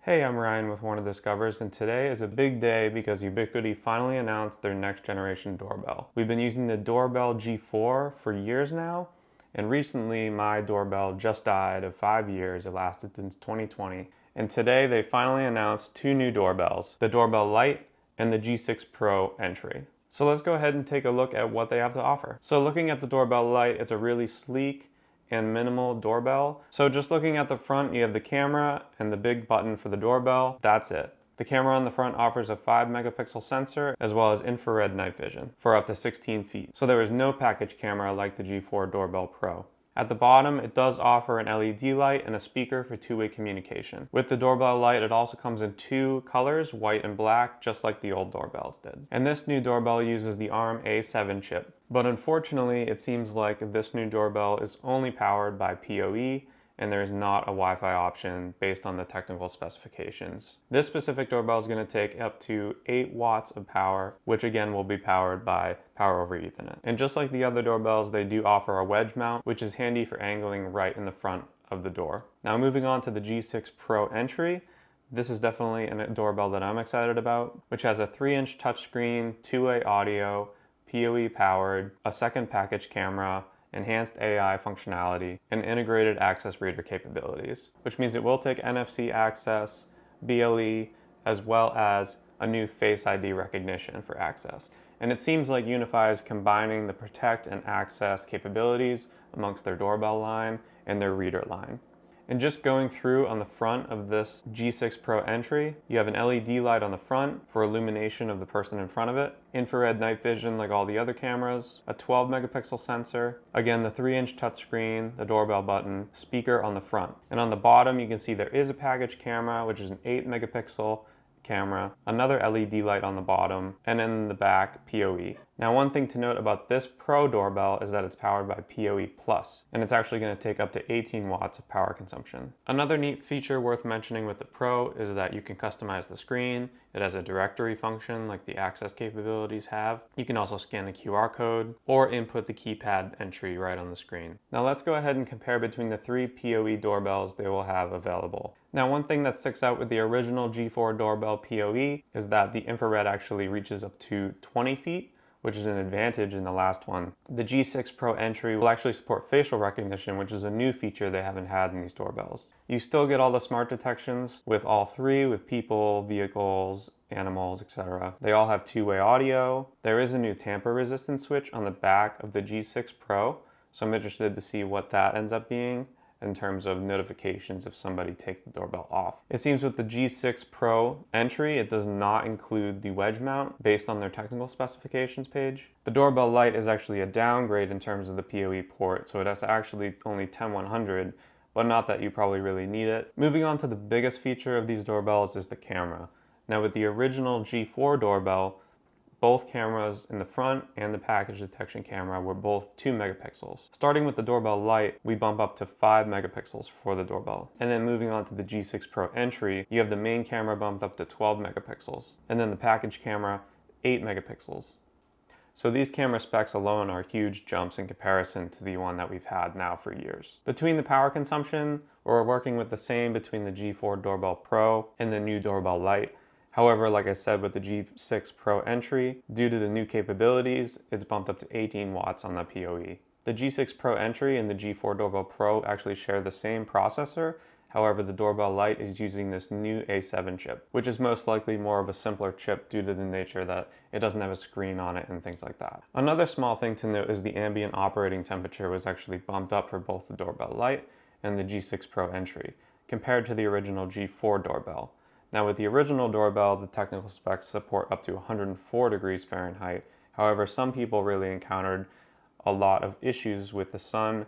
Hey, I'm Ryan with Warner Discovers, and today is a big day because Ubiquiti finally announced their next generation doorbell. We've been using the Doorbell G4 for years now, and recently my doorbell just died of 5 years. It lasted since 2020. And today they finally announced two new doorbells, the Doorbell Lite and the G6 Pro Entry. So let's go ahead and take a look at what they have to offer. So looking at the Doorbell Lite, it's a really sleek and minimal doorbell. So just looking at the front, you have the camera and the big button for the doorbell. That's it. The camera on the front offers a 5 megapixel sensor as well as infrared night vision for up to 16 feet. So there is no package camera like the G4 Doorbell Pro. At the bottom, it does offer an LED light and a speaker for two-way communication. With the Doorbell Lite, it also comes in two colors, white and black, just like the old doorbells did. And this new doorbell uses the ARM A7 chip. But unfortunately, it seems like this new doorbell is only powered by PoE, and there is not a Wi-Fi option based on the technical specifications. This specific doorbell is going to take up to 8 watts of power, which again will be powered by Power over Ethernet. And just like the other doorbells, they do offer a wedge mount, which is handy for angling right in the front of the door. Now moving on to the G6 Pro Entry, this is definitely a doorbell that I'm excited about, which has a 3-inch touchscreen, two-way audio, PoE powered, a second package camera, enhanced AI functionality, and integrated access reader capabilities, which means it will take NFC access, BLE, as well as a new Face ID recognition for access. And it seems like UniFi is combining the protect and access capabilities amongst their doorbell line and their reader line. And just going through on the front of this G6 Pro Entry, you have an LED light on the front for illumination of the person in front of it, infrared night vision like all the other cameras, a 12 megapixel sensor, again the 3-inch touchscreen, the doorbell button, speaker on the front. And on the bottom you can see there is a package camera, which is an 8 megapixel camera, another LED light on the bottom, and in the back, PoE. Now one thing to note about this Pro doorbell is that it's powered by PoE Plus, and it's actually going to take up to 18 watts of power consumption. Another neat feature worth mentioning with the Pro is that you can customize the screen. It has a directory function like the access capabilities have. You can also scan a QR code or input the keypad entry right on the screen. Now let's go ahead and compare between the three PoE doorbells they will have available. Now one thing that sticks out with the original G4 doorbell PoE is that the infrared actually reaches up to 20 feet, which is an advantage in the last one. The G6 Pro Entry will actually support facial recognition, which is a new feature they haven't had in these doorbells. You still get all the smart detections with all three, with people, vehicles, animals, etc. They all have two-way audio. There is a new tamper resistance switch on the back of the G6 Pro, so I'm interested to see what that ends up being in terms of notifications if somebody takes the doorbell off. It seems with the G6 Pro Entry, it does not include the wedge mount based on their technical specifications page. The Doorbell Lite is actually a downgrade in terms of the PoE port, so it has actually only 10100, but not that you probably really need it. Moving on to the biggest feature of these doorbells is the camera. Now with the original G4 doorbell, both cameras in the front and the package detection camera were both 2 megapixels. Starting with the Doorbell Lite, we bump up to 5 megapixels for the doorbell. And then moving on to the G6 Pro Entry, you have the main camera bumped up to 12 megapixels. And then the package camera, 8 megapixels. So these camera specs alone are huge jumps in comparison to the one that we've had now for years. Between the power consumption, we're working with the same between the G4 Doorbell Pro and the new Doorbell Lite. However, like I said with the G6 Pro Entry, due to the new capabilities, it's bumped up to 18 watts on the PoE. The G6 Pro Entry and the G4 Doorbell Pro actually share the same processor. However, the Doorbell Lite is using this new A7 chip, which is most likely more of a simpler chip due to the nature that it doesn't have a screen on it and things like that. Another small thing to note is the ambient operating temperature was actually bumped up for both the Doorbell Lite and the G6 Pro Entry, compared to the original G4 doorbell. Now with the original doorbell, the technical specs support up to 104 degrees Fahrenheit. However, some people really encountered a lot of issues with the sun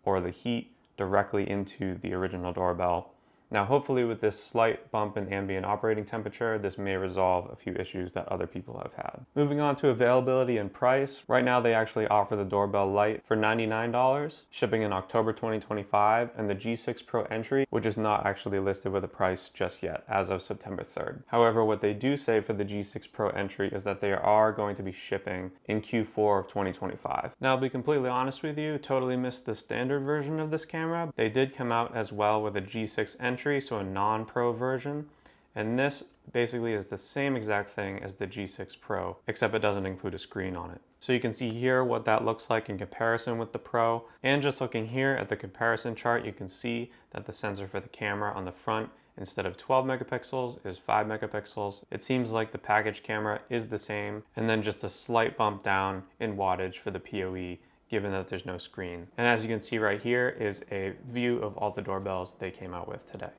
or the heat directly into the original doorbell. Now hopefully with this slight bump in ambient operating temperature, this may resolve a few issues that other people have had. Moving on to availability and price, right now they actually offer the Doorbell Lite for $99, shipping in October 2025, and the G6 Pro Entry, which is not actually listed with a price just yet, as of September 3rd. However, what they do say for the G6 Pro Entry is that they are going to be shipping in Q4 of 2025. Now, I'll be completely honest with you, totally missed the standard version of this camera. They did come out as well with a G6 Entry, so a non-pro version. And this basically is the same exact thing as the G6 Pro, except it doesn't include a screen on it. So you can see here what that looks like in comparison with the Pro. And just looking here at the comparison chart, you can see that the sensor for the camera on the front, instead of 12 megapixels, is 5 megapixels. It seems like the package camera is the same, and then just a slight bump down in wattage for the PoE, given that there's no screen. And as you can see right here is a view of all the doorbells they came out with today.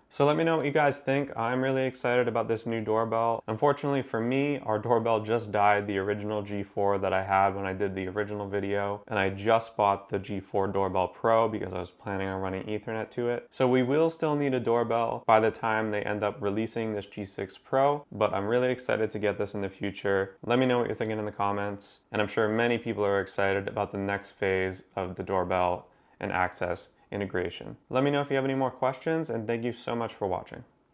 So let me know what you guys think. I'm really excited about this new doorbell. Unfortunately for me, our doorbell just died, the original G4 that I had when I did the original video, and I just bought the G4 Doorbell Pro because I was planning on running Ethernet to it. So we will still need a doorbell by the time they end up releasing this G6 Pro, but I'm really excited to get this in the future. Let me know what you're thinking in the comments, and I'm sure many people are excited about the next phase of the doorbell and access integration. Let me know if you have any more questions, and thank you so much for watching.